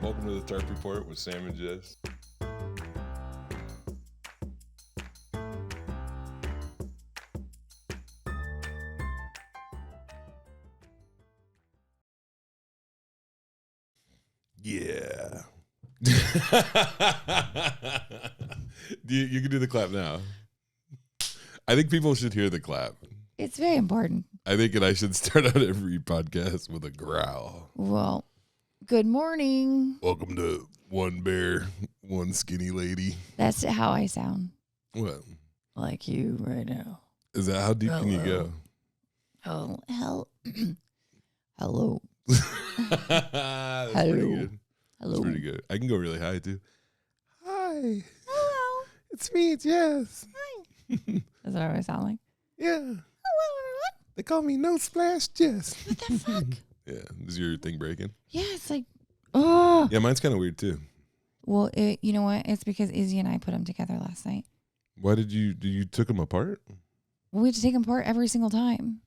Welcome to the Tarp Report with Sam and Jess. Yeah. You can do the clap now. I think people should hear the clap. It's very important. I think I should start out every podcast with a growl. Well, good morning. Welcome to One Bear, One Skinny Lady. That's how I sound. What? Like you right now. Is that how deep can you go? Oh, hell. Hello. That's Hello. pretty good. Hello. That's pretty good. I can go really high too. Hi. Hello. It's me, Jess. That's what I sound like. Yeah. Hello, everyone. They call me No Splash Jess. What the fuck? Yeah. Is your thing breaking? Yeah, it's like, oh. Yeah, mine's kind of weird too. Well, you know what? It's because Izzy and I put them together last night. Why did you took them apart? Well, we have to take them apart every single time.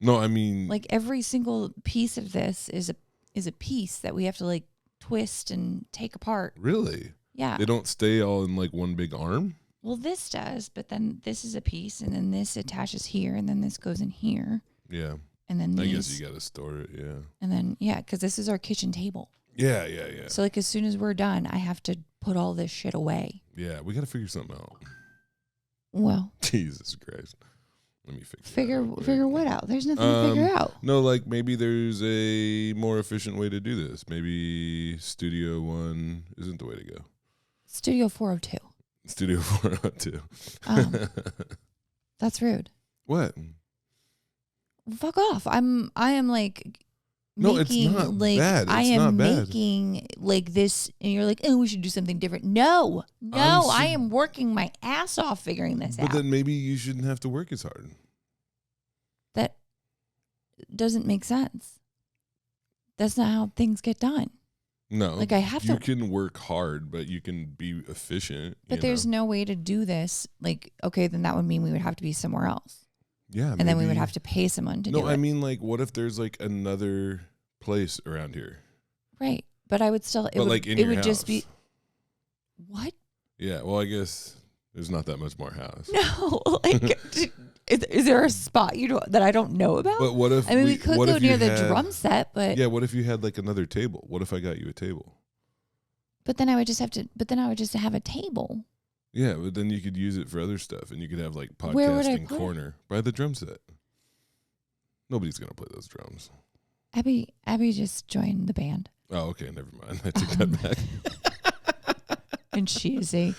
No, I mean, Like every single piece of this is a piece that we have to like twist and take apart. really? Yeah. They don't stay all in like one big arm? Well, this does, but then this is a piece, and then this attaches here, and then this goes in here, Yeah. and then I these, guess you got to store it, yeah. and then because this is our kitchen table. Yeah. So like as soon as we're done, I have to put all this shit away. Yeah, we got to figure something out. Well, Jesus Christ. Let me fix figure what out? There's nothing to figure out. No, like maybe there's a more efficient way to do this. Maybe Studio One isn't the way to go. Studio 402. Studio 402. That's rude. What? Fuck off. I am like. No, it's not bad. I It's am not bad. making like this, and you're like, oh, we should do something different. No, I am working my ass off figuring this out. But then maybe you shouldn't have to work as hard. That doesn't make sense. That's not how things get done. No. Like I have You to. can work hard, but you can be efficient. But there's no way to do this. Like, okay, then that would mean we would have to be somewhere else. Yeah. And then we would have to pay someone to do it. No, I mean, like, what if there's like another place around here? Right. But I would still, But like in your would house. just be, what? Yeah. Well, I guess there's not that much more house. No, like, is there a spot that I don't know about? But what if I mean, we could what go if you near the had- drum set, but Yeah. What if you had like another table? What if I got you a table? but then I would just have a table. Yeah, but then you could use it for other stuff, and you could have like Where would I podcasting put it? corner by the drum set. Nobody's gonna play those drums. Abby just joined the band, Oh, okay, never mind. I take that back. and she is a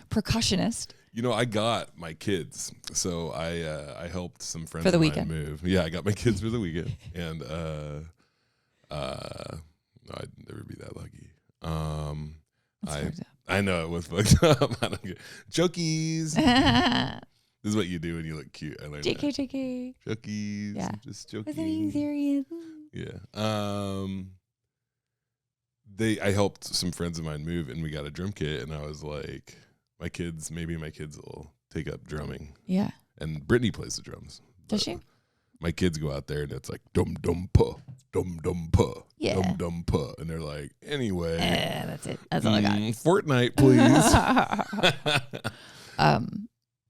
percussionist. You know, I got my kids, so I helped some friends For the of mine weekend. move. Yeah, I got my kids for the weekend, and I'd never be that lucky. That's fucked up. I know it was fucked up. I don't get jokies. This is what you do when you look cute. I learned that. JK. Jokies. Yeah. Just Was it being joking. serious? Yeah. I helped some friends of mine move, and we got a drum kit, and I was like, maybe my kids will take up drumming. Yeah. And Brittany plays the drums. Does but she? My kids go out there, and it's like dum dum pa, dum dum pa, Yeah. dum dum pa, and they're like, anyway, That's it. That's all I got. Fortnite, please.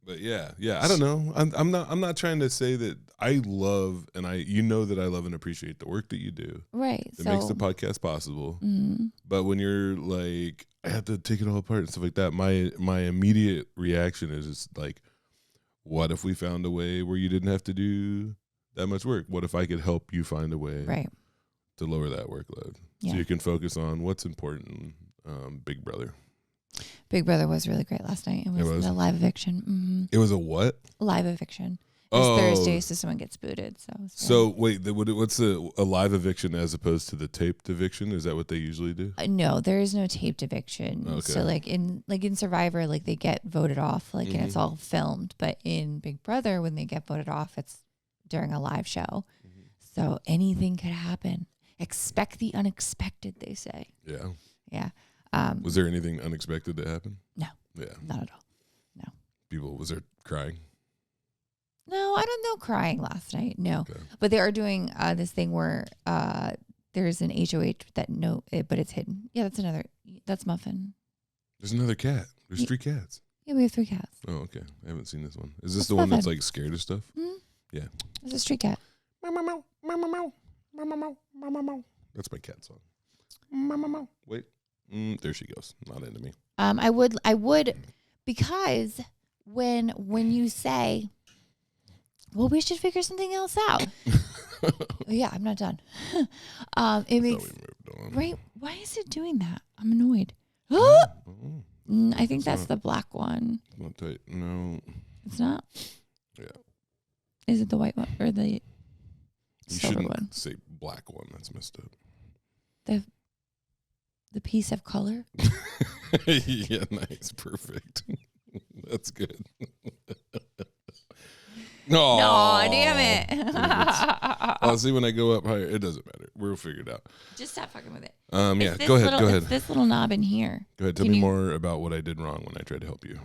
But yeah, I don't know. I'm not trying to say that I love and that I love and appreciate the work that you do. Right. That makes the podcast possible. But when you're like, I have to take it all apart and stuff like that, my immediate reaction is just like, what if we found a way where you didn't have to do that much work? What if I could help you find a way to lower that workload so you can focus on what's important? Big Brother. Big Brother was really great last night. It was the live eviction. It was a what? Live eviction. It was Thursday, so someone gets booted. So wait, what's a live eviction as opposed to the taped eviction? Is that what they usually do? No, there is no taped eviction. Okay. So like in Survivor, like they get voted off, like and it's all filmed. But in Big Brother, when they get voted off, it's during a live show. So anything could happen. Expect the unexpected, they say. Yeah. Yeah. Was there anything unexpected that happened? No. Yeah. Not at all. No. Was there crying? No, I don't know crying last night. No. Okay. But they are doing this thing where there's an HOH but it's hidden. Yeah, that's Muffin. There's another cat. There's 3 cats. Yeah, we have 3 cats. Oh, okay. I haven't seen this one. Is this That's the one that's Muffin. like scared of stuff? Mm-hmm. Yeah. It's a street cat. Meow, meow, meow, meow, meow, meow, meow, meow, meow, meow, meow, meow. That's my cat song. Meow, meow, meow. Wait. There she goes. Not into me. I would, because when you say, well, we should figure something else out. Yeah, I'm not done. It makes right. Why is it doing that? I'm annoyed. I think that's the black one. Not tight. No. It's not. Yeah. Is it the white one or the You silver shouldn't one? say black one. That's messed up. The piece of color. Yeah, nice. Perfect. That's good. No, damn it. I'll see when I go up higher. It doesn't matter. We'll figure it out. Just stop fucking with it. Yeah, go ahead. Go ahead. It's this little knob in here. Go ahead. Tell me more about what I did wrong when I tried to help you.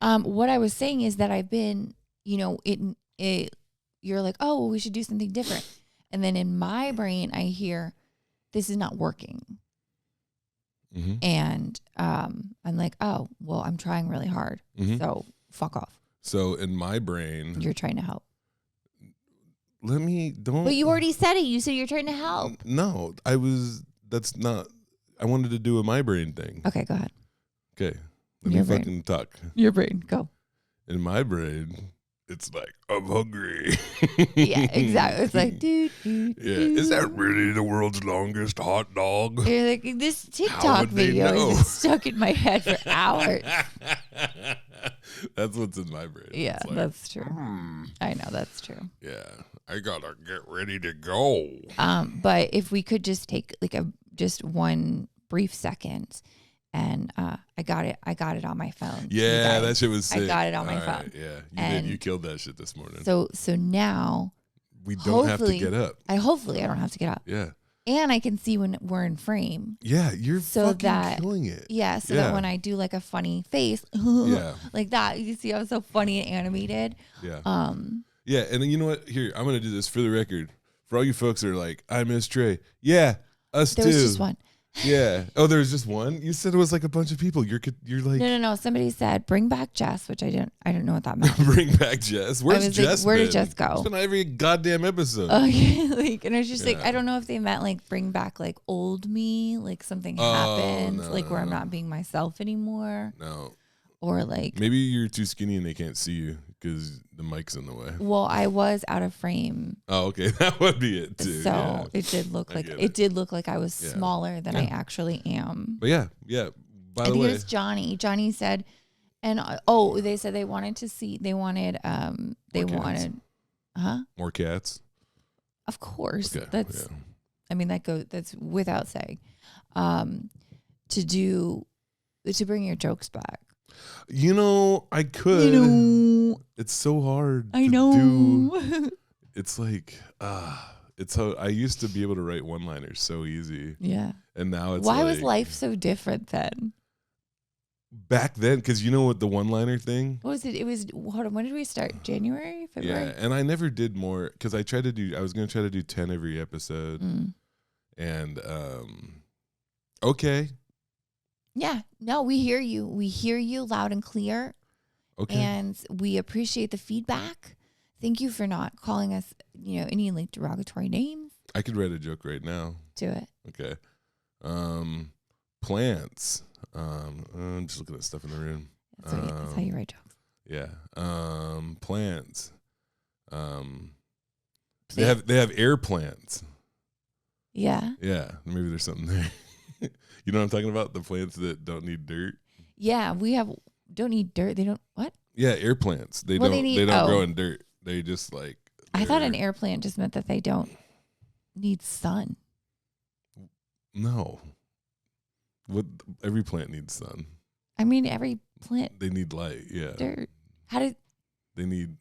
What I was saying is that I've been, you're like, oh, well, we should do something different. And then in my brain, I hear, this is not working. Mm-hmm. And I'm like, oh, well, I'm trying really hard. Mm-hmm. So fuck off. So in my brain, You're trying to help. Don't. But you already said it. You said you're trying to help. No, that's not, I wanted to do a my brain thing. Okay, go ahead. Okay. Let Your me brain. fucking talk. Your brain, go. In my brain, it's like, I'm hungry. Yeah, exactly. It's like, dude. Yeah. Is that really the world's longest hot dog? You're like, this How TikTok would they video know? has been stuck in my head for hours. That's what's in my brain. Yeah, It's like, that's true. I know that's true. yeah, I gotta get ready to go. But if we could just take like just one brief second, and I got it on my phone. Yeah, that shit was sick. I got it on my All phone. right, yeah, you And did. You killed that shit this morning. So now we don't have to hopefully- get up. hopefully I don't have to get up, Yeah. and I can see when we're in frame. Yeah, you're So fucking that- killing it. Yeah, so Yeah. that when I do like a funny face, Yeah. like that, you see how it's so funny and animated. Yeah. Yeah, and then you know what? Here, I'm gonna do this for the record. For all you folks that are like, I miss Trey. Yeah, us There too. was just one. Yeah. Oh, there was just one. You said it was like a bunch of people. You're like, No. Somebody said bring back Jess, which I didn't know what that meant. bring back Jess. Where's was like, Jess? where did been? Jess go? She's been on every goddamn episode. Okay, and I was just like, Yeah. I don't know if they meant like bring back like old me, like something Oh, happened, no, like where I'm no. not being myself anymore, No. or like, Maybe you're too skinny and they can't see you because the mic's in the way. well, I was out of frame, Oh, okay. That would be it too. so yeah. it did look I like get it did look like I was Yeah. smaller than I actually am. But yeah. By I the think way, it was Johnny. Johnny said, and they said they wanted, More cats. More cats. Of course, Okay. that's. yeah. I mean, that's without saying, to bring your jokes back. You know, I could. You know, It's so hard. I to know. do. It's like, it's how I used to be able to write one-liners so easy, Yeah. and now it's Why like, was life so different then? back then? Because you know what, the one-liner thing. What was it? It was, hold on. When did we start? January, February? Yeah, and I never did more because I was going to try to do 10 every episode, and okay, Yeah. No, we hear you. We hear you loud and clear, okay, and we appreciate the feedback. Thank you for not calling us, any like derogatory names. I could write a joke right now. Do it. Okay, plants. I'm just looking at stuff in the room. That's how you write jokes. Yeah. Plants. They have air plants. Yeah. Yeah. Maybe there's something there. You know what I'm talking about? The plants that don't need dirt. Yeah. Don't need dirt. They don't, what? Yeah, air plants. They Well, don't they grow need- in dirt. They just like I thought an they're- air plant just meant that they don't need sun. No. What every plant needs sun. I mean, every plant, They need light, yeah. dirt. How did They need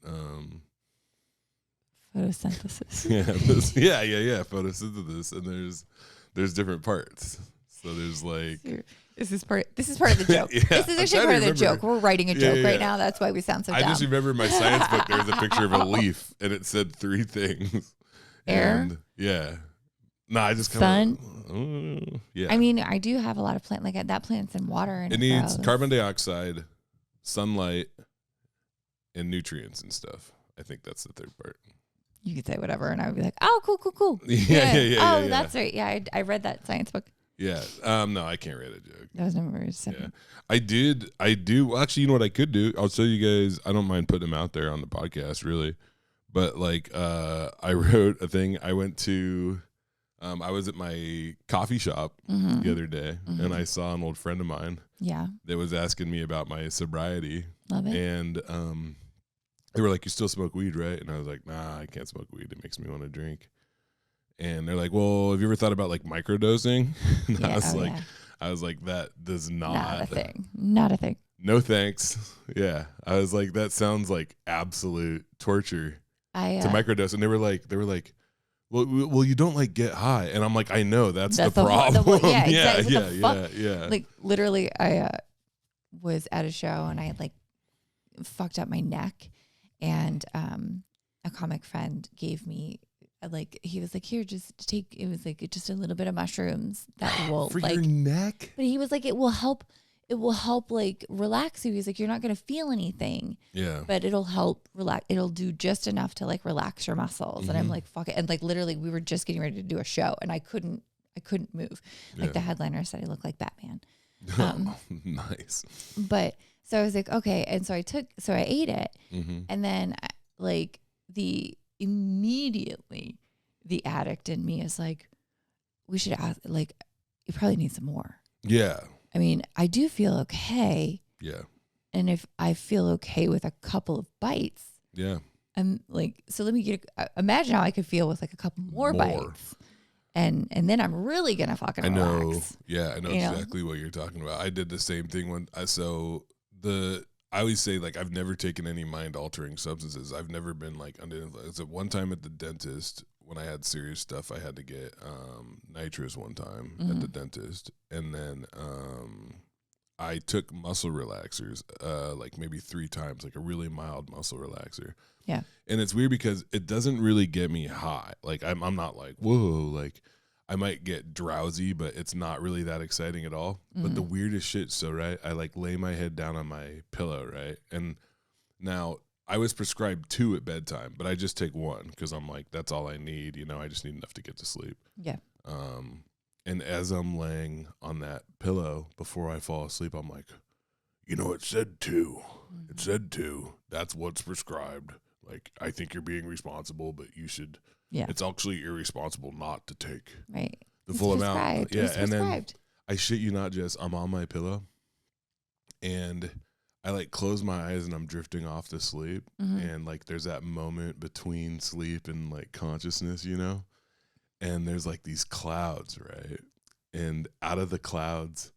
photosynthesis? yeah, photosynthesis, and there's different parts. So there's like This is part of the joke. Yeah, This is I'm actually trying to part of the remember. joke. We're writing a Yeah, joke yeah, right yeah. now. That's why we sound so I dumb. just remember in my science book there was a picture of a leaf and it said 3 things. Air? And yeah. No, I just sun. Yeah. I mean, I do have a lot of plant. Like that plant's in water, and it needs carbon dioxide, sunlight, and nutrients and stuff. I think that's the third part. You could say whatever, and I would be like, "Oh, cool." Yeah. That's right. Yeah, I read that science book. Yeah. No, I can't read a joke. That was number 7. Yeah. I do. Well, actually, you know what I could do? I'll show you guys. I don't mind putting them out there on the podcast, really. But like, I wrote a thing. I went to, I was at my coffee shop the other day, and I saw an old friend of mine. Yeah. That was asking me about my sobriety. Love it. And they were like, "You still smoke weed, right?" And I was like, "Nah, I can't smoke weed. It makes me want to drink." And they're like, "Well, have you ever thought about like microdosing?" And Yeah, I was like, that does not a thing. Not a thing. No thanks. Yeah. I was like, that sounds like absolute torture to microdose. And they were like, well, you don't like get high. And I'm like, I know that's the problem. Yeah, exactly. Yeah. Like literally I was at a show and I had like fucked up my neck, and a comic friend gave me he was like, "Here, just take," it was like just a little bit of mushrooms that will for your neck. But he was like, it will help like relax you. He's like, you're not going to feel anything. Yeah. But it'll help relax. It'll do just enough to like relax your muscles. And I'm like, fuck it. And like literally we were just getting ready to do a show and I couldn't move. Like the headliner said I looked like Batman. Nice. But so I was like, okay. And so I ate it. And then like immediately the addict in me is like, we should ask, like, you probably need some more. Yeah. I mean, I do feel okay. Yeah. And if I feel okay with a couple of bites, yeah, I'm like, so let me imagine how I could feel with like a couple more bites. And then I'm really going to fucking relax. Yeah, I know exactly what you're talking about. I did the same thing when I always say, like, I've never taken any mind-altering substances. I've never been, like, under influence. At one time at the dentist, when I had serious stuff, I had to get nitrous one time at the dentist. And then I took muscle relaxers, like, maybe 3 times, like a really mild muscle relaxer. Yeah. And it's weird because it doesn't really get me high. Like, I'm not like, whoa, like, I might get drowsy, but it's not really that exciting at all. But the weirdest shit, so, right, I like lay my head down on my pillow, right? And now I was prescribed 2 at bedtime, but I just take 1 because I'm like, that's all I need. You know, I just need enough to get to sleep. Yeah. And as I'm laying on that pillow before I fall asleep, I'm like, you know, it said 2. It said 2. That's what's prescribed. Like, I think you're being responsible, but you should. Yeah. It's actually irresponsible not to take the full amount. Yeah. And then I shit you not, Jess, I'm on my pillow and I like close my eyes and I'm drifting off to sleep. And like there's that moment between sleep and like consciousness, you know? And there's like these clouds, right? And out of the clouds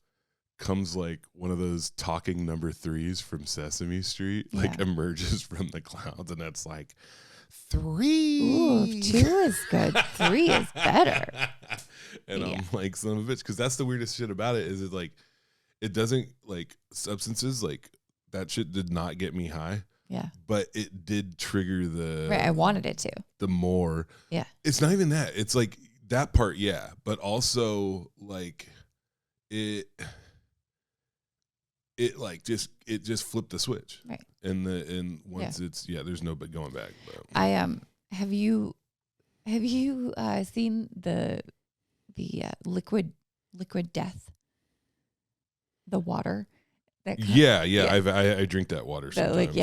comes like one of those talking number 3s from Sesame Street, like emerges from the clouds, and that's like 3. Ooh, 2 is good. 3 is better. And I'm like, son of a bitch, because that's the weirdest shit about it is it like it doesn't like substances like that shit did not get me high. Yeah. But it did trigger the I wanted it to. The more. Yeah. It's not even that. It's like that part, yeah. But also like it like just flipped the switch. Right. And once it's there's no but going back. But. I have you seen the liquid death? The water. I drink that water sometimes.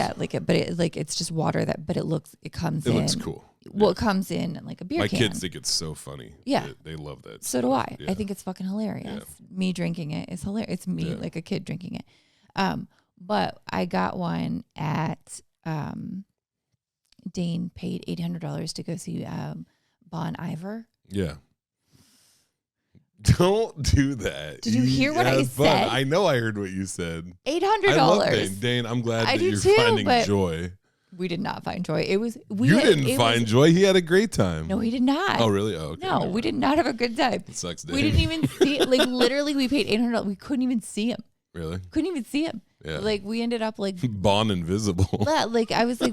It's just water but it comes in. It looks cool. Well, it comes in like a beer can. My kids think it's so funny. Yeah. They love that. So do I. Yeah. I think it's fucking hilarious. Yeah. Me drinking it is hilarious. It's me like a kid drinking it. But I got one at Dane paid $800 to go see Bon Iver. Yeah. Don't do that. Did you hear what I said? I know I heard what you said. $800. I love Dane. Dane, I'm glad that you're finding joy. We did not find joy. You didn't find joy. He had a great time. No, he did not. Oh, really? Oh, okay. No, we did not have a good time. It sucks, Dane. We didn't even see it. Like, literally, we paid $800. We couldn't even see him. Really? Couldn't even see him. Yeah. Like, we ended up, like... Bon invisible. Like, I was like,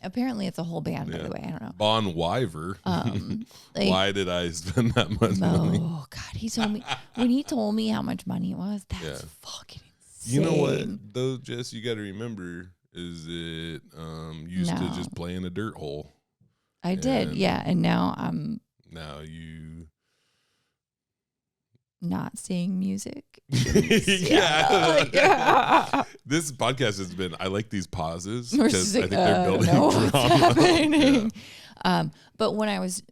Apparently, it's a whole band. By the way, I don't know. Bon Iver. Like, why did I spend that much money? Oh God, he told me when he told me how much money it was. That's fucking insane. You know what, though, Jess? You got to remember is it used to just play in a dirt hole. I did, yeah, and now I'm. Now you. Not seeing music. Yeah. This podcast has been, I like these pauses because I think they're building drama. What's happening? Yeah. But when I was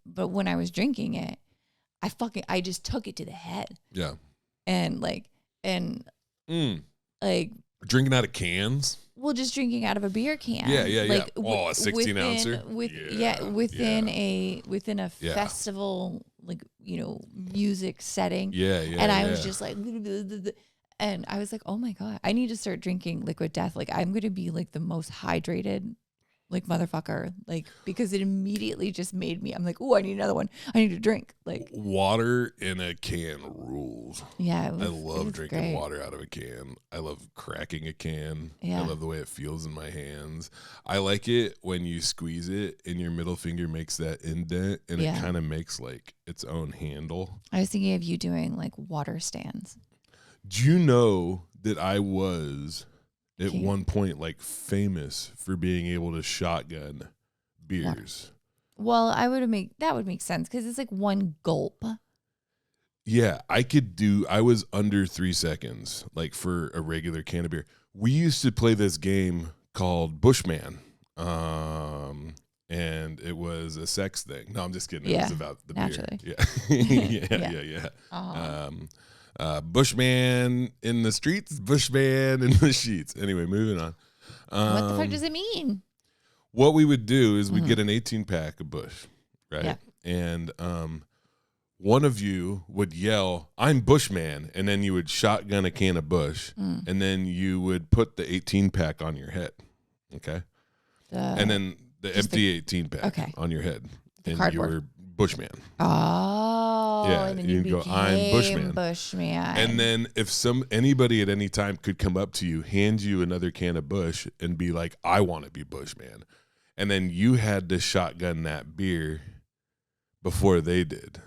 drinking it, I just took it to the head. Yeah. And drinking out of cans. Well, just drinking out of a beer can. Yeah. Like, a 16 ouncer. Within a festival, like, music setting. Yeah. And I was just like, and I was like, oh my God, I need to start drinking Liquid Death. Like, I'm going to be like the most hydrated, like, motherfucker, like, because it immediately just made me, I'm like, oh, I need another one. I need to drink. Like, water in a can rules. Yeah. I love drinking water out of a can. I love cracking a can. Yeah. I love the way it feels in my hands. I like it when you squeeze it and your middle finger makes that indent and it kind of makes like its own handle. I was thinking of you doing like water stands. Do you know that I was at one point like famous for being able to shotgun beers? Well, that would make sense because it's like one gulp. Yeah, I was under 3 seconds, like for a regular can of beer. We used to play this game called Bushman. And it was a sex thing. No, I'm just kidding. It was about the naturally. beer. Yeah. Uh-huh. Bushman in the streets, Bushman in the sheets. Anyway, moving on. What the fuck does it mean? What we would do is we'd get an 18-pack of Bush, right? Yeah. And one of you would yell, "I'm Bushman," and then you would shotgun a can of Bush, and then you would put the 18-pack on your head, okay? And then the empty 18-pack on your head, and cardboard. you were Bushman. Oh, yeah, and then you go, "I'm Bushman." Bushman. And then if anybody at any time could come up to you, hand you another can of Bush, and be like, "I want to be Bushman," and then you had to shotgun that beer before they did.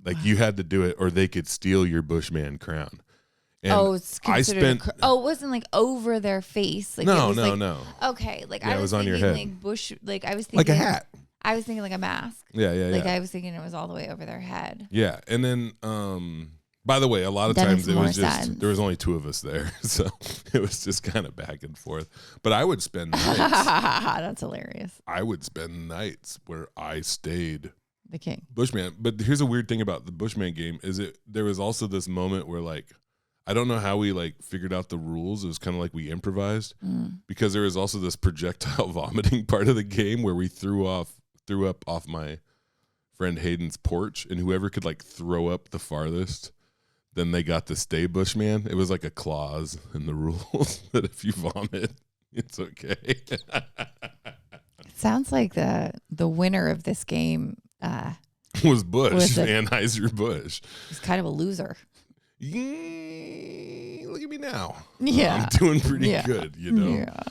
Like you had to do it, or they could steal your Bushman crown. And it's considered. It wasn't like over their face. Like no. Okay, like yeah, I was on thinking your head. like bush. Like I was thinking like a hat. I was thinking like a mask. Yeah. Like I was thinking it was all the way over their head. Yeah, and then by the way, a lot of times it was just there was only two of us there, so it was just kind of back and forth. But I would spend nights. That's hilarious. I would spend nights where I stayed the king Bushman. But here's a weird thing about the Bushman game is there was also this moment where like I don't know how we like figured out the rules. It was kind of like we improvised because there was also this projectile vomiting part of the game where we threw up off my friend Hayden's porch, and whoever could like throw up the farthest, then they got to stay Bushman. It was like a clause in the rules that if you vomit, it's okay. It sounds like the winner of this game was Bush, Anheuser-Busch. He's kind of a loser. Yeah, look at me now. Yeah, I'm doing pretty good. You know, yeah.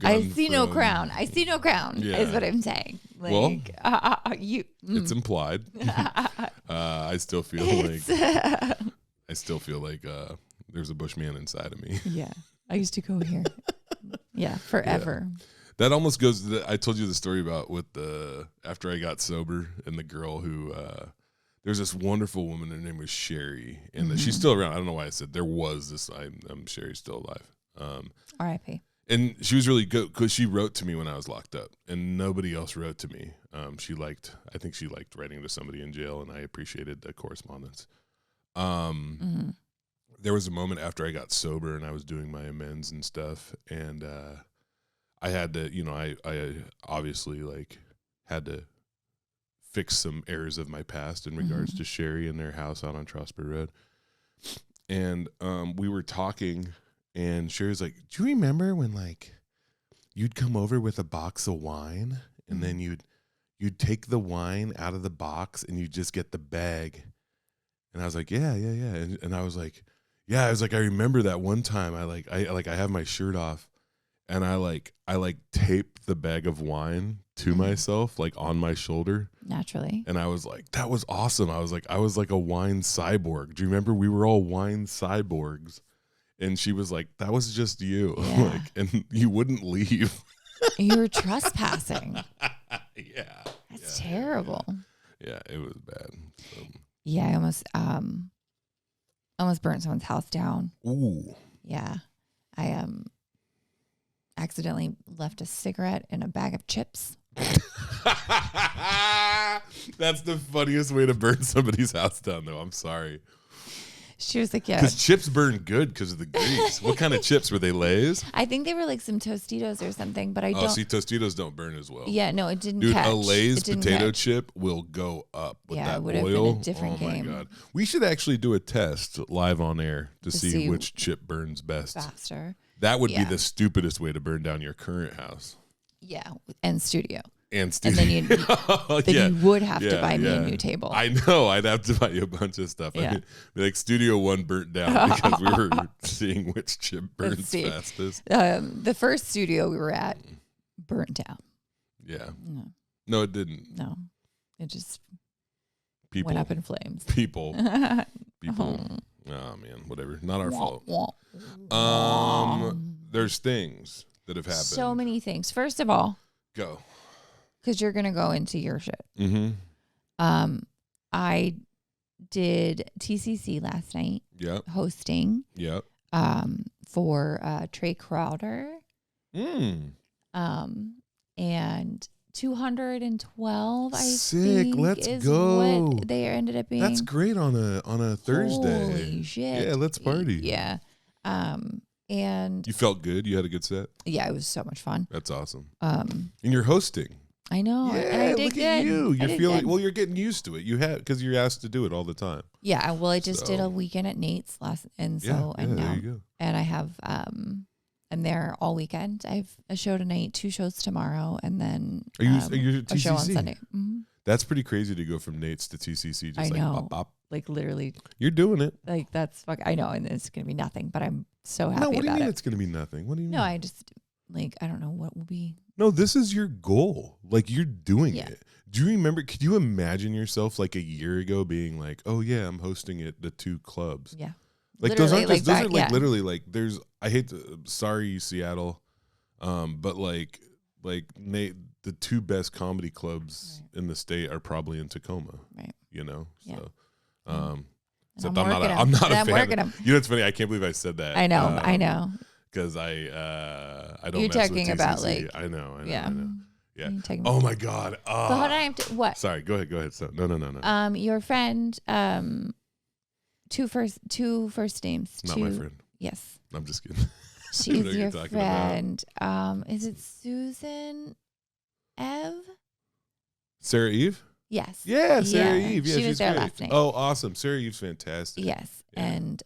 I see no crown. I see no crown. Yeah. Is what I'm saying. Like, well, it's implied. I still feel like there's a Bushman inside of me. Yeah, I used to go here. Yeah, forever. Yeah. That almost goes to I told you the story about after I got sober and the girl who. There's this wonderful woman. Her name was Sherry, and she's still around. I don't know why I said there was this. I'm Sherry's still alive. R.I.P. And she was really good because she wrote to me when I was locked up, and nobody else wrote to me. I think she liked writing to somebody in jail, and I appreciated the correspondence. There was a moment after I got sober, and I was doing my amends and stuff, and I had to, I obviously like had to fix some errors of my past in regards to Sherry and their house out on Trosper Road. And we were talking, and Sherry's like, "Do you remember when like you'd come over with a box of wine, and then you'd take the wine out of the box and you'd just get the bag?" And I was like, yeah. And I was like, I remember that one time I have my shirt off, and I taped the bag of wine to myself, like on my shoulder. Naturally. And I was like, that was awesome. I was like a wine cyborg. Do you remember we were all wine cyborgs? And she was like, that was just you. Yeah. Like, and you wouldn't leave. You were trespassing. Yeah. That's terrible. Yeah, it was bad. Yeah, I almost burnt someone's house down. Ooh. Yeah. I accidentally left a cigarette in a bag of chips. That's the funniest way to burn somebody's house down, though. I'm sorry. She was like, yeah. Because chips burn good because of the grease. What kind of chips? Were they Lay's? I think they were like some Tostitos or something, but I don't. Oh, see, Tostitos don't burn as well. Yeah, no, it didn't Dude, catch. a Lay's potato catch. chip will go up with Yeah, that it would have oil. been a different game. Oh, my God. We should actually do a test live on air to see see which chip burns best. Faster. That would be Yeah. the stupidest way to burn down your current house. Yeah, and studio. And then you would have to buy me a new table. I know. I'd have to buy you a bunch of stuff. Yeah. I mean, like Studio One burnt down because we were seeing which chip burns fastest. The first studio we were at burnt down. Yeah. No, it didn't. No, it just People went up in flames. People. Oh man, whatever. Not our fault. There's things that have happened. So many things. First of all, go. Because you're gonna go into your shit. Mm-hmm. I did TCC last night. Yep. Hosting. Yep. For Trey Crowder. Mm. And 212. Sick. think Let's is go. What they ended up being. That's great on a Thursday. Holy shit. Yeah, let's party. Yeah. And you felt good. You had a good set. Yeah, it was so much fun. That's awesome. And you're hosting. I know. Yeah, and I did look good. at you. You're feeling good. well. You're getting used to it. You have because you're asked to do it all the time. Yeah. Well, I just did a weekend at Nate's and so and now there you go. and I have I'm there all weekend. I have a show tonight, 2 shows tomorrow, and then are you TCC? a show on Sunday. Mm-hmm. That's pretty crazy to go from Nate's to TCC. Just I know. Bop, bop. Like literally. You're doing it. Like that's I know, and it's gonna be nothing, but I'm so happy No, what do you about mean it. it's gonna be nothing? What do you mean? No, I just I don't know what will be. No, this is your goal. Like you're doing Yeah. it. Do you remember? Could you imagine yourself like a year ago being like, "Oh yeah, I'm hosting at the 2 clubs." Yeah. Like literally, those are yeah. literally like there's. I hate to. Sorry, Seattle, but like Nate, the 2 best comedy clubs in the state are probably in Tacoma. Right. You know. Yeah. So, except I'm I'm not a fan. working them. You know, it's funny. I can't believe I said that. I know. Because I don't. You're mess talking with about TCC. I know. Yeah. Yeah. Oh my God. But hold on, I have to, what? Sorry. Go ahead. So, no. Your friend, 2 first names. Not my friend. Yes. I'm just kidding. She's your friend. Is it Susan Ev? Sarah Eve? Yes. Yeah, Sarah Eve. Yeah, she she's was there great. last night. Oh, awesome. Sarah Eve's fantastic. Yes. Yeah. And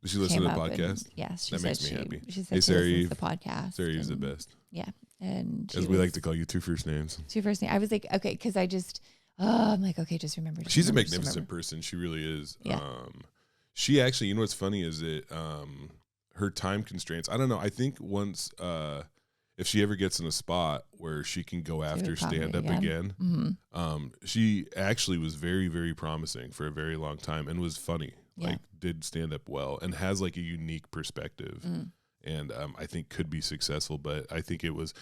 did she listen to the came up podcast? Yes. She That said makes me happy. She said Hey, she Sarah listens Eve. to the podcast. Sarah Eve's the best. Yeah. And as we like to call you, 2 first names. 2 first names. I was like, okay, because I just I'm like, okay, just remember. She's a magnificent person. She really is. Yeah. She actually, you know what's funny is that her time constraints, I don't know. I think once if she ever gets in a spot where she can go after stand up again, she actually was very, very promising for a very long time and was funny. Yeah. Like did stand up well and has like a unique perspective. And I think could be successful, but I think it was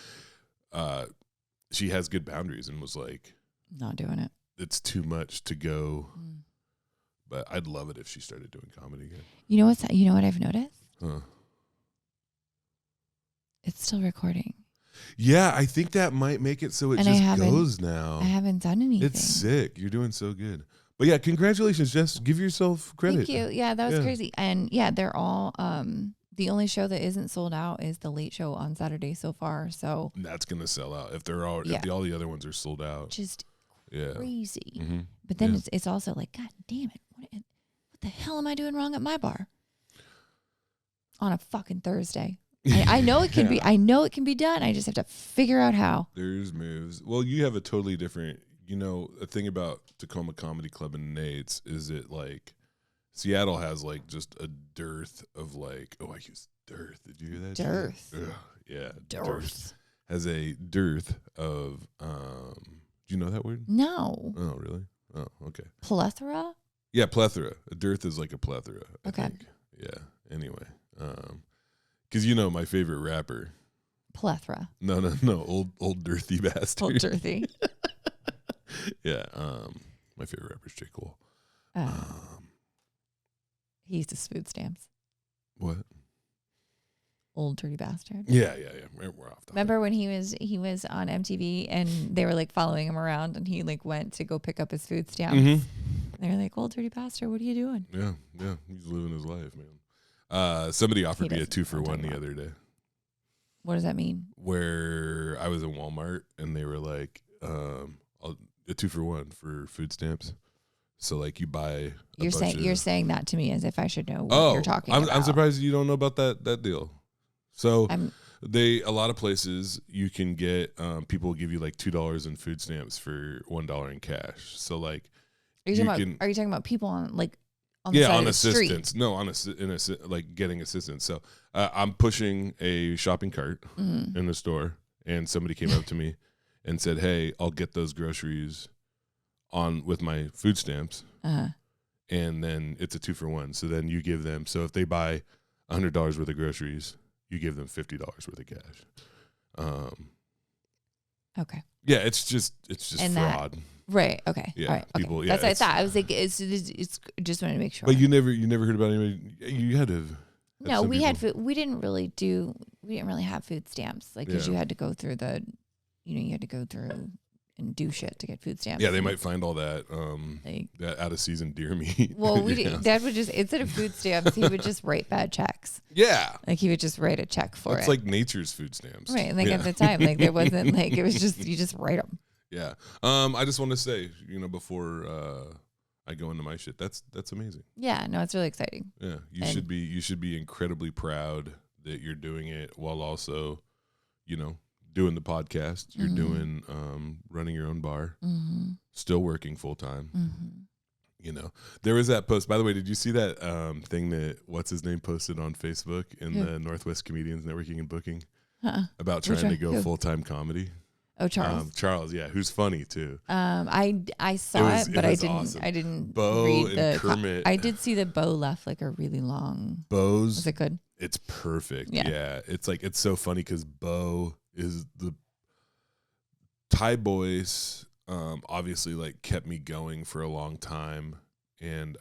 she has good boundaries and was like not doing it. It's too much to go. But I'd love it if she started doing comedy again. You know what I've noticed? Huh. It's still recording. Yeah, I think that might make it so it just goes now. I haven't done anything. It's sick. You're doing so good. But yeah, congratulations, Jess. Give yourself credit. Thank you. Yeah, that was crazy. And yeah, they're all the only show that isn't sold out is the late show on Saturday so far. So that's gonna sell out if they're all if all the other ones are sold out. Just yeah, crazy. Mm-hmm. But then it's also like, God damn it, what the hell am I doing wrong at my bar on a fucking Thursday? I know it can be. I know it can be done. I just have to figure out how. There's moves. Well, you have a totally different. You know, a thing about Tacoma Comedy Club and Nate's is it like Seattle has like just a dearth of like. Oh, I use dearth. Did you hear that? Dearth. Yeah. Dearth. Has a dearth of, do you know that word? No. Oh, really? Oh, okay. Plethora? Yeah, plethora. A dearth is like a plethora, I Okay. think. Yeah. Anyway. Because you know my favorite rapper. Plethora. No. Old Dirthy Bastard. Old Dirthy. Yeah. My favorite rapper is J. Cole. He used his food stamps. What? Old Dirty Bastard. Yeah. We're off. Remember when he was on MTV and they were like following him around and he like went to go pick up his food stamps. Mm-hmm. They were like, "Old Dirty Bastard, what are you doing?" Yeah. He's living his life, man. Somebody offered me a 2-for-1 the other day. What does that mean? Where I was in Walmart and they were like, a 2-for-1 for food stamps. So like you buy. You're saying that to me as if I should know what you're talking about. I'm surprised you don't know about that deal. So a lot of places you can get people will give you like $2 in food stamps for $1 in cash. So like are you talking about people on the side on of the assistance? street? No, like getting assistance. So I'm pushing a shopping cart in the store, and somebody came up to me and said, "Hey, I'll get those groceries on with my food stamps." And then it's a 2-for-1. So then you give them. So if they buy $100 worth of groceries, you give them $50 worth of cash. Okay. Yeah, it's just fraud. Right. Okay. Yeah. All right. Okay. People. That's Yeah, what I thought. I was like, it's just wanted to make sure. But you never heard about anybody. You had to. No, we had food. We didn't really have food stamps because you had to go through you had to go through and do shit to get food stamps. Yeah, they might find all that that out of season deer meat. Well, Dad would just, instead of food stamps, he would just write bad checks. Yeah, like he would just write a check for it. It's like nature's food stamps, right? And at the time, like there wasn't like it was just you just write them. Yeah. I just want to say, before I go into my shit, that's amazing. Yeah. No, it's really exciting. Yeah, you should be incredibly proud that you're doing it while also, doing the podcast. You're doing running your own bar, still working full time. There was that post, by the way. Did you see that thing that what's his name posted on Facebook in the Northwest Comedians Networking and Booking about trying to go full time comedy? Oh, Charles. Charles, yeah, who's funny too. I saw it, but I didn't. Awesome. I didn't Bo read and Kermit. I did see that Bo left like a really long. Bo's. Was it good? It's perfect. Yeah. It's like it's so funny because Bo is the Thai Boys. Obviously, like kept me going for a long time, and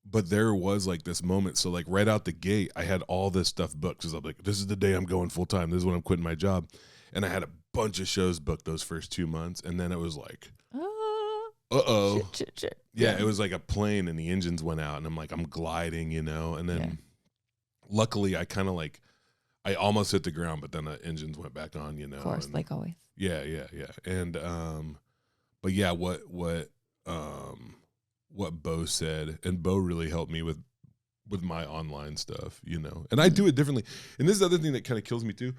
but there was like this moment. So like right out the gate, I had all this stuff booked because I'm like, this is the day I'm going full time. This is when I'm quitting my job. And I had a bunch of shows booked those first 2 months. And then it was like, shit. Yeah, it was like a plane and the engines went out. And I'm like, I'm gliding, And then luckily I kind of like, I almost hit the ground, but then the engines went back on, Of course, and, like always. Yeah. And, but yeah, what Bo said, and Bo really helped me with my online stuff, and I do it differently. And this is the other thing that kind of kills me too.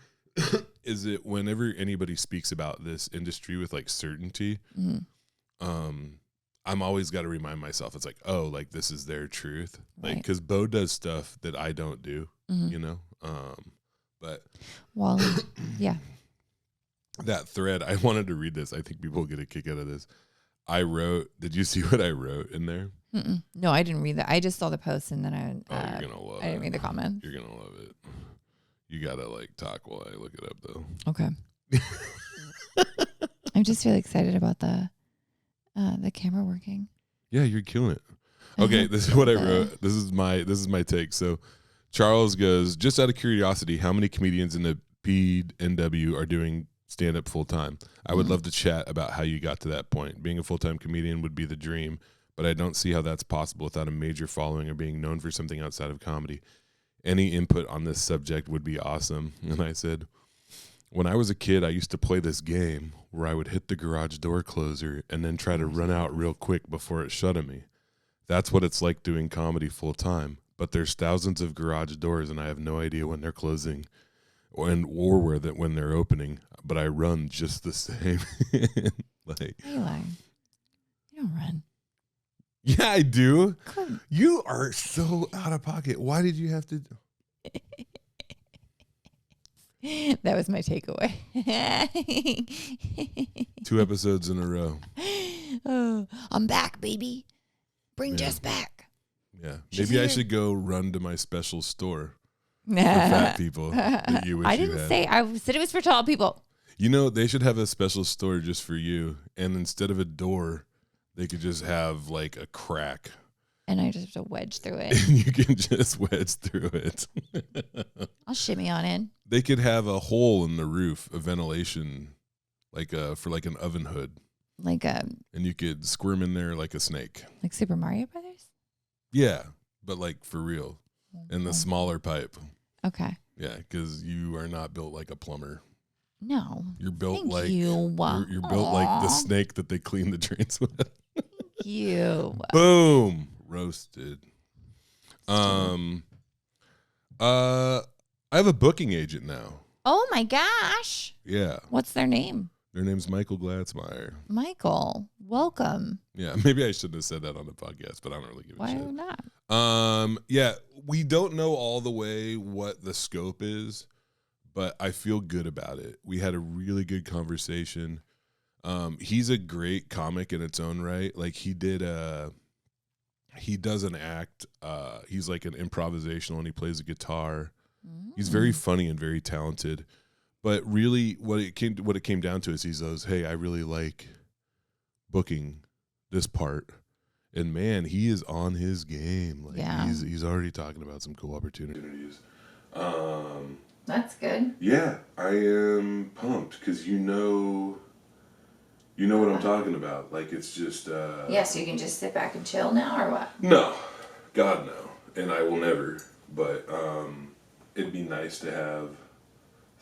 Is it whenever anybody speaks about this industry with like certainty, I'm always got to remind myself, it's like, oh, like this is their truth. Like, because Bo does stuff that I don't do, but Wally, yeah. That thread, I wanted to read this. I think people will get a kick out of this. Did you see what I wrote in there? No, I didn't read that. I just saw the post and then you're gonna love it. I didn't read the comment. You're gonna love it. You gotta like talk while I look it up though. Okay. I'm just really excited about the camera working. Yeah, you're killing it. Okay, this is what I wrote. This is my take. So Charles goes, just out of curiosity, how many comedians in the PNW are doing stand up full time? I would love to chat about how you got to that point. Being a full time comedian would be the dream, but I don't see how that's possible without a major following or being known for something outside of comedy. Any input on this subject would be awesome. And I said, when I was a kid, I used to play this game where I would hit the garage door closer and then try to run out real quick before it shut on me. That's what it's like doing comedy full time. But there's thousands of garage doors and I have no idea when they're closing or when they're opening. But I run just the same. Like, you lying. You don't run. Yeah, I do. You are so out of pocket. Why did you have to? That was my takeaway. 2 episodes in a row. Oh, I'm back, baby. Bring Jess back. Yeah. She's Maybe I here. should go run to my special store for fat people that you wish I you didn't had. say. I said it was for tall people. You know, they should have a special store just for you. And instead of a door, they could just have like a crack. And I just have to wedge through it. And you can just wedge through it. I'll shimmy on in. They could have a hole in the roof, a ventilation, like for like an oven hood. Like And you could squirm in there like a snake. Super Mario Brothers? Yeah, but like for real. And the smaller pipe. Okay. Yeah, because you are not built like a plumber. No. You're built Thank like you. You're built like the snake that they clean the drains with. Thank you. Boom, roasted. I have a booking agent now. Oh my gosh. Yeah, What's their name? their name's Michael Glatzmeyer. Michael. Welcome. Yeah, maybe I shouldn't have said that on the podcast, but I don't really give a Why shit. not? Yeah, we don't know all the way what the scope is, but I feel good about it. We had a really good conversation. He's a great comic in its own right. Like he does an act. He's like an improvisational and he plays a guitar. He's very funny and very talented. But really what it came down to is he goes, "Hey, I really like booking this part." And man, he is on his game. Like he's already talking about some cool opportunities. That's good. Yeah, I am pumped because you know what I'm talking about. Like it's just Yeah, so you can just sit back and chill now or what? no, God no, and I will never. But it'd be nice to have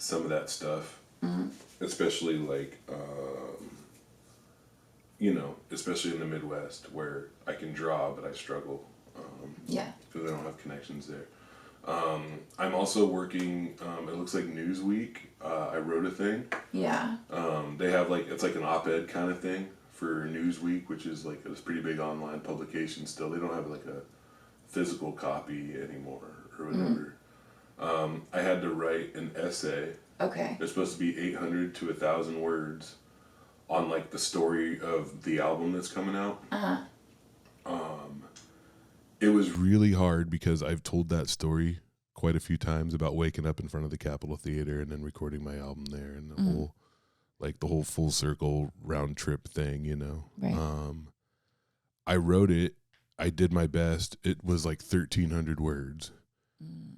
some of that stuff, especially like especially in the Midwest where I can draw but I struggle. Yeah. Because I don't have connections there. I'm also working, it looks like Newsweek. I wrote a thing. Yeah. They have it's like an op-ed kind of thing for Newsweek, which is like a pretty big online publication still. They don't have like a physical copy anymore or whatever. I had to write an essay. Okay. They're supposed to be 800 to 1,000 words on like the story of the album that's coming out. It was really hard because I've told that story quite a few times about waking up in front of the Capitol Theater and then recording my album there and the whole full circle round trip thing, you know. Right. I wrote it. I did my best. It was like 1,300 words.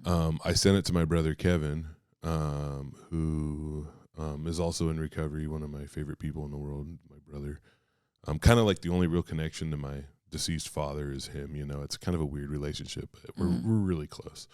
I sent it to my brother Kevin, who is also in recovery, one of my favorite people in the world, my brother. Kind of like the only real connection to my deceased father is him, you know. It's kind of a weird relationship, but we're really close.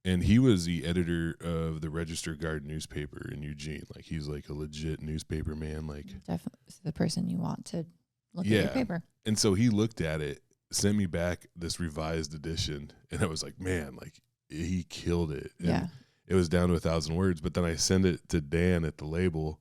And he was the editor of the Register Guard newspaper in Eugene. Like he's like a legit newspaper man. Like Definitely the person you want to look at your paper. And so he looked at it, sent me back this revised edition, and I was like, man, like he killed it. And it was down to 1,000 words, but then I sent it to Dan at the label,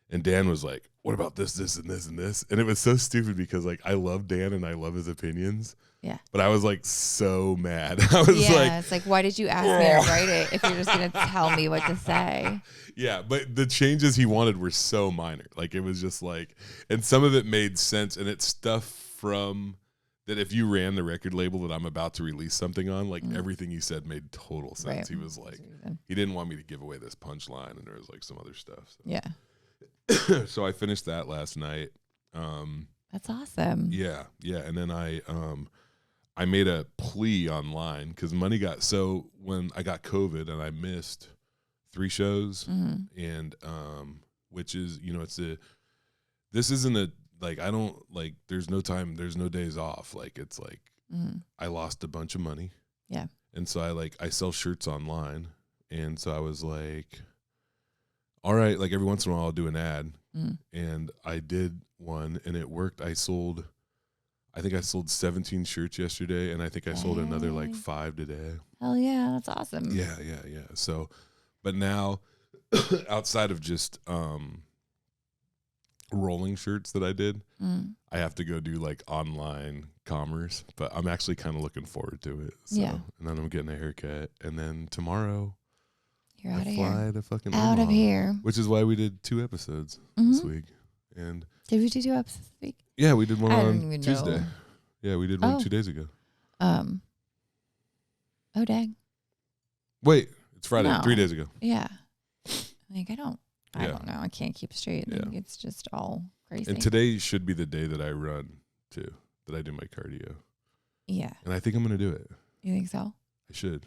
and Dan was like, what about this, this, and this, and this? And it was so stupid because like I love Dan and I love his opinions. Yeah. But I was like so mad. I was it's like, why did you ask me to write it if you're just going to tell me what to say? Yeah, but the changes he wanted were so minor. Like it was just like, and some of it made sense, and it's stuff from that if you ran the record label that I'm about to release something on, like everything he said made total sense. Right. He was like, he didn't want me to give away this punchline, and there was like some other stuff. So. Yeah. So I finished that last night. That's awesome. Yeah, and then I made a plea online because money got when I got COVID and I missed 3 shows, and which is this isn't a like I don't like there's no time, there's no days off. Like it's like I lost a bunch of money. Yeah, and so I sell shirts online, and so I was like, all right, like every once in a while I'll do an ad. And I did one and it worked. I think I sold 17 shirts yesterday, and I think I sold another like 5 today. Hell yeah, that's awesome. Yeah. So, but now outside of just rolling shirts that I did, I have to go do like online commerce, but I'm actually kind of looking forward to it. So, and then I'm getting a haircut, and then tomorrow You're out of fly here. to fucking Out Omaha, of here. which is why we did 2 episodes this week. And did we do 2 episodes this week? yeah, we did one I on don't even Tuesday. know. Yeah, we did one 2 days ago. Oh dang. Wait, it's Friday. No. 3 days ago. Yeah. Like I don't know. I can't keep straight. Yeah. Like, it's just all crazy. And today should be the day that I run too, that I do my cardio. Yeah. And I think I'm going to do it. You think so? I should.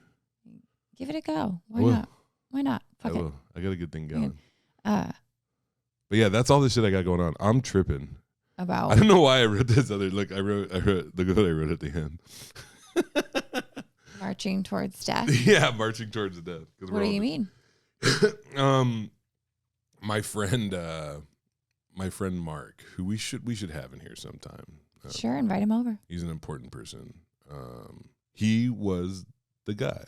Give it a go. Why will. not? Why not? Fuck I it. will. I got a good thing going. But yeah, that's all the shit I got going on. I'm tripping. about I don't know why I wrote this other. Look, I wrote. Look what I wrote at the end. marching towards death. Yeah, marching towards the death. What do you mean? My friend Mark, who we should have in here sometime. Sure, invite him over. He's an important person. He was the guy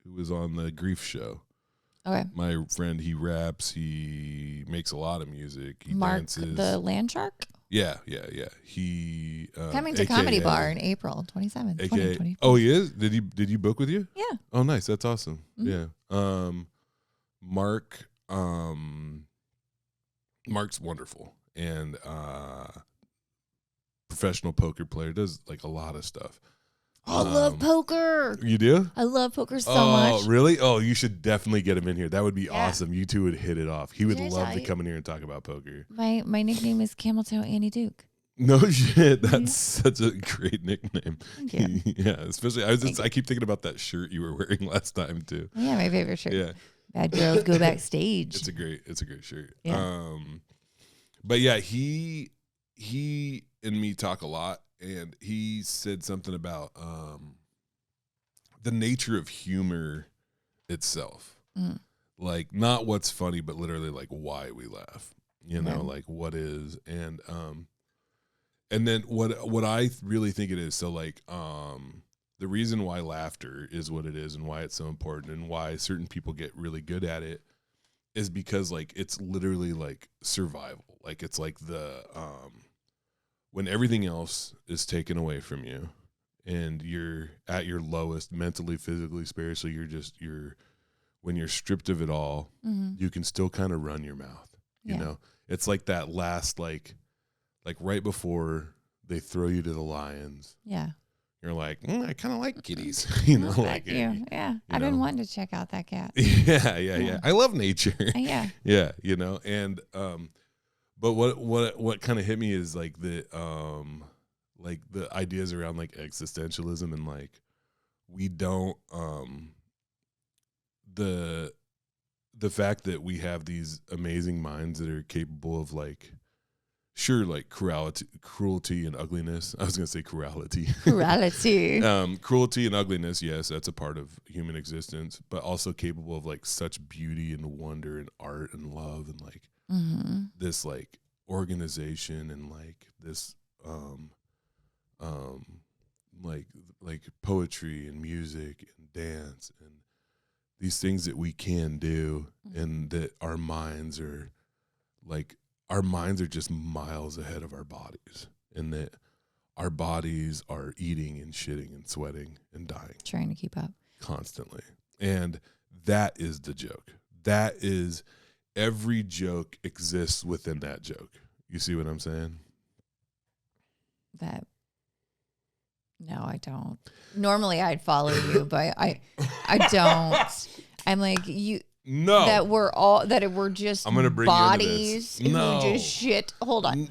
who was on the Grief Show. Okay. My friend, he raps. He makes a lot of music. He Mark, dances. the land shark? Yeah. He coming to AKA, Comedy Bar in April 27th, 2020. Oh, he is? Did you book with you? Yeah. Oh, nice. That's awesome. Mhm. Yeah. Mark, Mark's wonderful and professional poker player, does like a lot of stuff. I love poker. You do? I love poker so much. Oh, really? Oh, you should definitely get him in here. That would be Yeah. awesome. You two would hit it off. He would Did I love tell to you? come in here and talk about poker. My nickname is Camel Toe Annie Duke. No shit. That's such a great nickname. Thank you. Yeah, especially I keep thinking about that shirt you were wearing last time too. Oh, yeah, my favorite shirt. Yeah. Bad girls go backstage. It's a great shirt. Yeah. But yeah, he and me talk a lot, and he said something about the nature of humor itself. Mm. Like not what's funny, but literally like why we laugh. You know, Right. like what is and then what I really think it is. So like the reason why laughter is what it is and why it's so important and why certain people get really good at it is because like it's literally like survival. Like it's like the when everything else is taken away from you and you're at your lowest mentally, physically, spiritually, when you're stripped of it all, you can still kind of run your mouth. You know, it's like that last like right before they throw you to the lions. Yeah. You're like, I kind of like kitties, you know. Thank you. Yeah. I didn't want to check out that cat. Yeah. I love nature. Yeah. Yeah, you know, and but what kind of hit me is like the ideas around like existentialism and like we don't the fact that we have these amazing minds that are capable of like like cruelty and ugliness. I was gonna say cruelty. Cruelty and ugliness, yes, that's a part of human existence, but also capable of like such beauty and wonder and art and love and like this like organization and like this like poetry and music and dance and these things that we can do and that our minds are just miles ahead of our bodies and that our bodies are eating and shitting and sweating and dying. Trying to keep up. Constantly. And that is the joke. That is every joke exists within that joke. You see what I'm saying? No, I don't. Normally I'd follow you, but I don't. I'm like you. No. That we're just I'm gonna bring bodies you into this. who just shit. Hold on.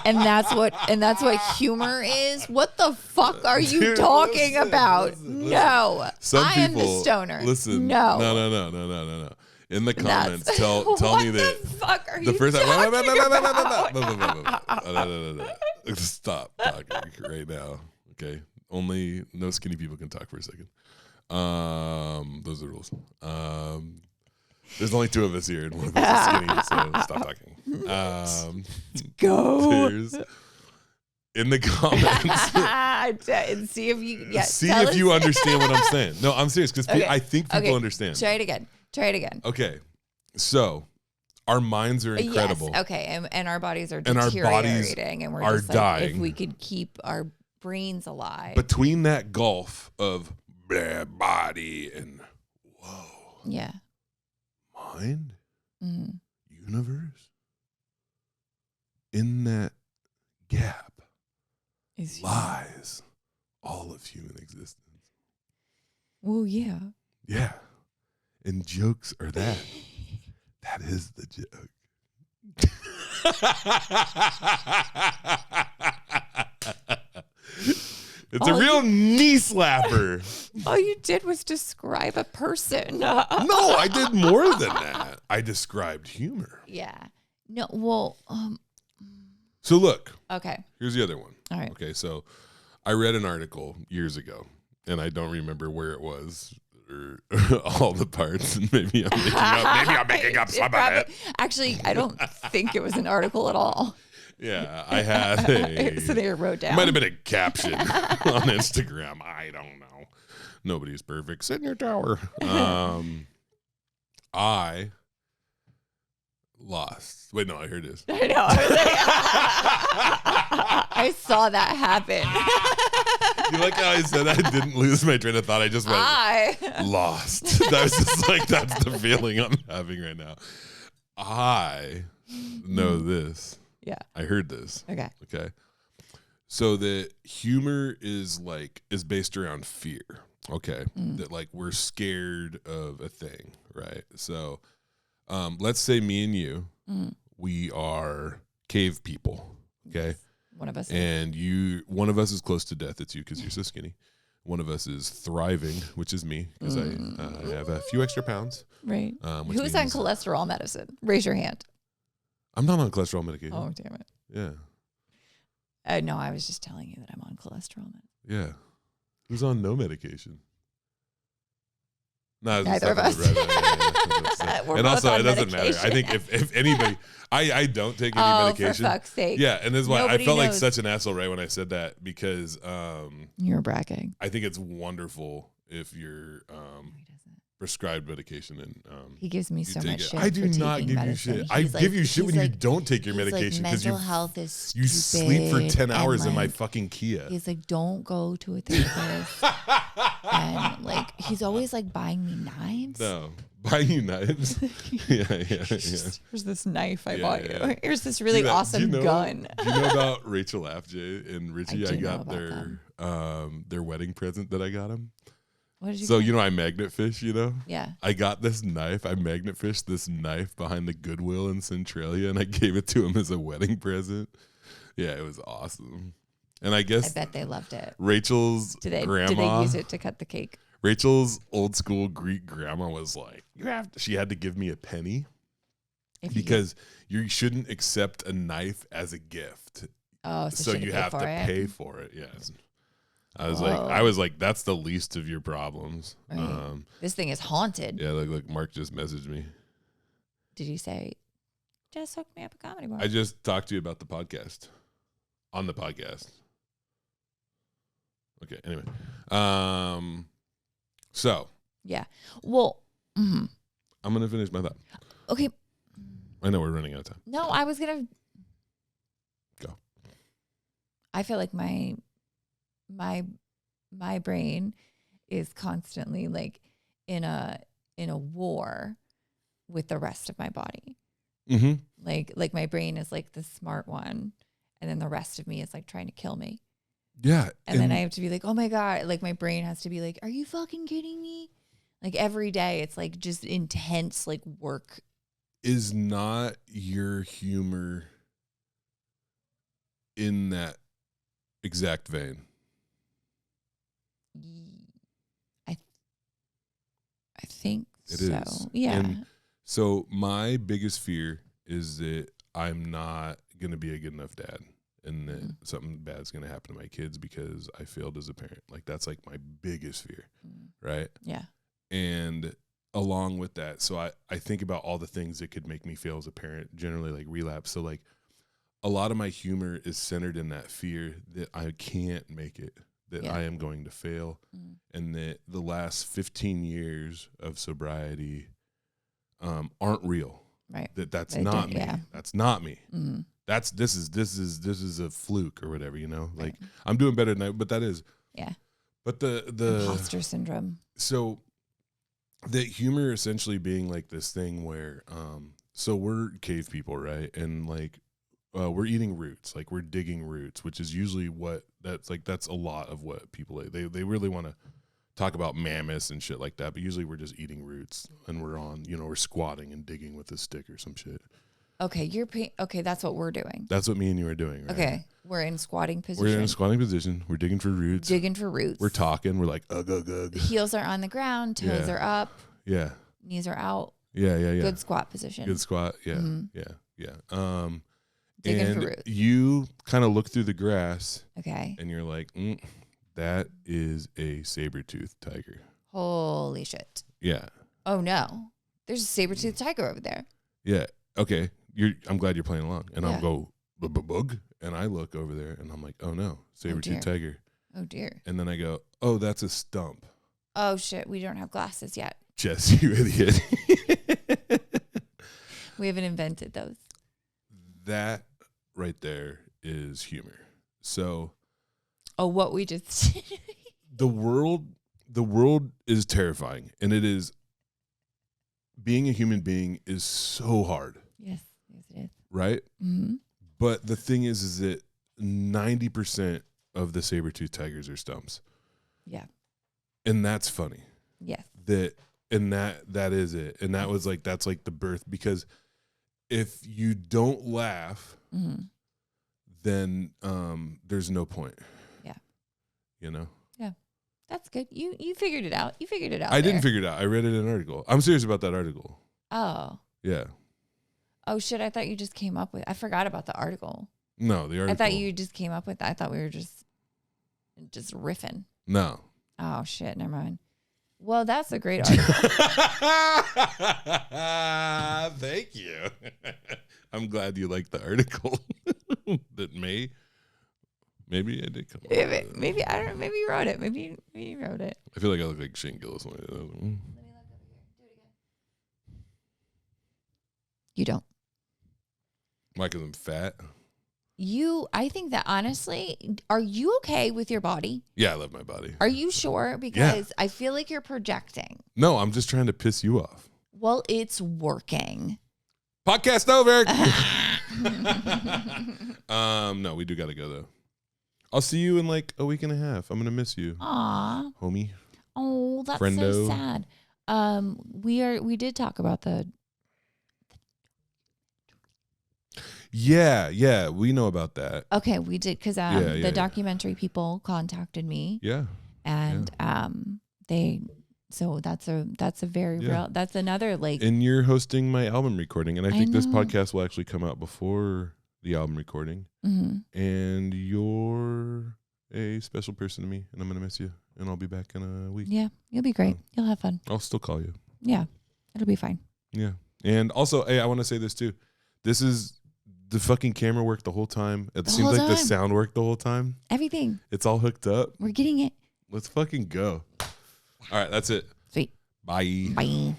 And that's what humor is. What the fuck are you Dude, talking listen, about? listen. No. Some I am the people- stoner. Listen. No. No. In the comments, tell what me that the fuck are the you first talking time. Stop talking right now. Okay. Only no skinny people can talk for a second. Those are the rules. There's only 2 of us here, and one of us is skinny, so stop talking. Go. In the comments, And see if you see if you understand what I'm saying. No, I'm serious because Okay. I think people Okay. understand. Try it again. Okay, so our minds are incredible. Yes. Okay. And our bodies are And our deteriorating, and we're are just like, dying. if we could keep our brains alive. Between that gulf of blah, body and whoa, Yeah. Mind, universe, in that gap lies all of human existence. Well, yeah. Yeah. And jokes are that. That is the joke. It's a real knee slapper. All you did was describe a person. No, I did more than that. I described humor. Yeah. No, well, So look. Okay. Here's the other one. All right. Okay, so I read an article years ago, and I don't remember where it was or all the parts, and maybe I'm making up some of it. Actually, I don't think it was an article at all. Yeah, I had so they wrote down. It might have been a caption on Instagram. I don't know. Nobody's perfect. Sit in your tower. I lost. Wait, no, here it is. I know. I saw that happen. You like how I said I didn't lose my train of thought? I just went lost. That was just like, that's the feeling I'm having right now. I know this. Yeah. I heard this. Okay. Okay. So the humor is based around fear. Okay. That like we're scared of a thing, right? So let's say me and you, we are cave people. Okay. One of us. And one of us is close to death. It's you because you're so skinny. One of us is thriving, which is me because I have a few extra pounds. Right. Who's on cholesterol medicine? Raise your hand. I'm not on cholesterol medication. Oh, damn it. Yeah. No, I was just telling you that I'm on cholesterol medicine. Yeah. Who's on no medication? No, neither of us. And also, it doesn't matter. I think if anybody, I don't take any medication. For fuck's sake. Yeah, and this is why Nobody I felt like knows. such an asshole right when I said that because you're bragging. I think it's wonderful if you're prescribed medication and he gives me so much shit. I do for not taking give medicine. you shit. I give you shit when you don't take your he's medication like, because mental health is stupid. You sleep for 10 hours and in my fucking Kia. He's like, don't go to a therapist. And like, he's always like buying me knives. No, buying you knives. yeah. Here's this knife I bought yeah. you. Here's this really awesome gun. Do you know about Rachel Afjay and Richie? I got them. their wedding present that I got them. What did you So get? you know I magnet fish, you know? Yeah. I got this knife. I magnet fished this knife behind the Goodwill in Centralia, and I gave it to him as a wedding present. Yeah, it was awesome. And I guess I bet they loved it. Rachel's grandma. Did they use it to cut the cake? Rachel's old school Greek grandma was like, she had to give me a penny because you shouldn't accept a knife as a gift. Oh, so you have to pay for it. Yes. I was like, that's the least of your problems. Right. This thing is haunted. Yeah, look, Mark just messaged me. Did you say, just hook me up a comedy bar? I just talked to you about the podcast. On the podcast. Okay, anyway. So. Yeah. Well. I'm going to finish my thought. Okay. I know we're running out of time. No, I was going to. Go. I feel like my brain is constantly like in a war with the rest of my body. Mm-hmm. Like my brain is like the smart one, and then the rest of me is like trying to kill me. Yeah. And then I have to be like, oh my God, like my brain has to be like, are you fucking kidding me? Like every day it's like just intense like work. Is not your humor in that exact vein? I think it so. Is. Yeah. And so my biggest fear is that I'm not going to be a good enough dad and that something bad's going to happen to my kids because I failed as a parent. Like that's like my biggest fear. Right? Yeah. And along with that, so I think about all the things that could make me fail as a parent, generally like relapse. So like a lot of my humor is centered in that fear that I can't make it, that I am going to fail, and that the last 15 years of sobriety aren't real. Right. That's not me. Yeah. That's not me. Mm-hmm. This is a fluke or whatever, you know? Like I'm doing better than but that is. Yeah. But the imposter syndrome. So that humor essentially being like this thing where, so we're cave people, right? And like, we're eating roots, like we're digging roots, which is usually that's a lot of what people eat. They really want to talk about mammoths and shit like that, but usually we're just eating roots and we're squatting and digging with a stick or some shit. Okay, okay, that's what we're doing. That's what me and you are doing, right? Okay, we're in squatting position. We're in a squatting position. We're digging for roots. We're talking. We're like, ugh, ugh, ugh. Heels are on the ground. Toes are up. Yeah. Knees are out. Yeah. Good squat position. Good squat. Yeah. Mm-hmm. Yeah. Digging and for roots. You kind of look through the grass. Okay. And you're like, that is a saber-toothed tiger. Holy shit. Yeah. Oh no. There's a saber-toothed tiger over there. Yeah. Okay. I'm glad you're playing along. And I'll go, bug. And I look over there and I'm like, oh no, saber-toothed tiger. Oh dear. And then I go, oh, that's a stump. Oh shit, we don't have glasses yet. Jess, you idiot. We haven't invented those. That right there is humor. So. Oh, what we just. The world is terrifying, and it is. Being a human being is so hard. Yes, it is. Right? Mm-hmm. But the thing is that 90% of the saber-toothed tigers are stumps. Yeah. And that's funny. Yes. That is it. And that was like, that's like the birth, because if you don't laugh, then there's no point. Yeah. You know? Yeah. That's good. You figured it out. I didn't figure it out. I read it in an article. I'm serious about that article. Oh. Yeah. Oh shit, I thought you just came up with, I forgot about the article. No, the article. I thought you just came up with that. I thought we were just riffing. No. Oh shit, never mind. Well, that's a great article. Thank you. I'm glad you liked the article. That maybe I did come up with it. Maybe I don't know. Maybe you wrote it. Maybe you wrote it. I feel like I look like Shane Gillis. Let me look over here. Do it again. You don't. Why? Because I'm fat? I think that honestly, are you okay with your body? Yeah, I love my body. Are you sure? Because I feel like you're projecting. No, I'm just trying to piss you off. Well, it's working. Podcast over. No, we do got to go though. I'll see you in like a week and a half. I'm gonna miss you. Aw, homie. Oh, that's Friendo. So sad. We did talk about the. Yeah, we know about that. Okay, we did because the documentary people contacted me. Yeah, and so that's a very real. That's another like. And you're hosting my album recording, and I think this podcast will actually come out before the album recording. Mm-hmm. And you're a special person to me, and I'm gonna miss you. And I'll be back in a week. Yeah, you'll be great. You'll have fun. I'll still call you. Yeah, it'll be fine. Yeah, and also, hey, I want to say this too. This is. The fucking camera worked the whole time. It seems like the sound worked the whole time. Everything. It's all hooked up. We're getting it. Let's fucking go. All right, that's it. Sweet. Bye. Bye.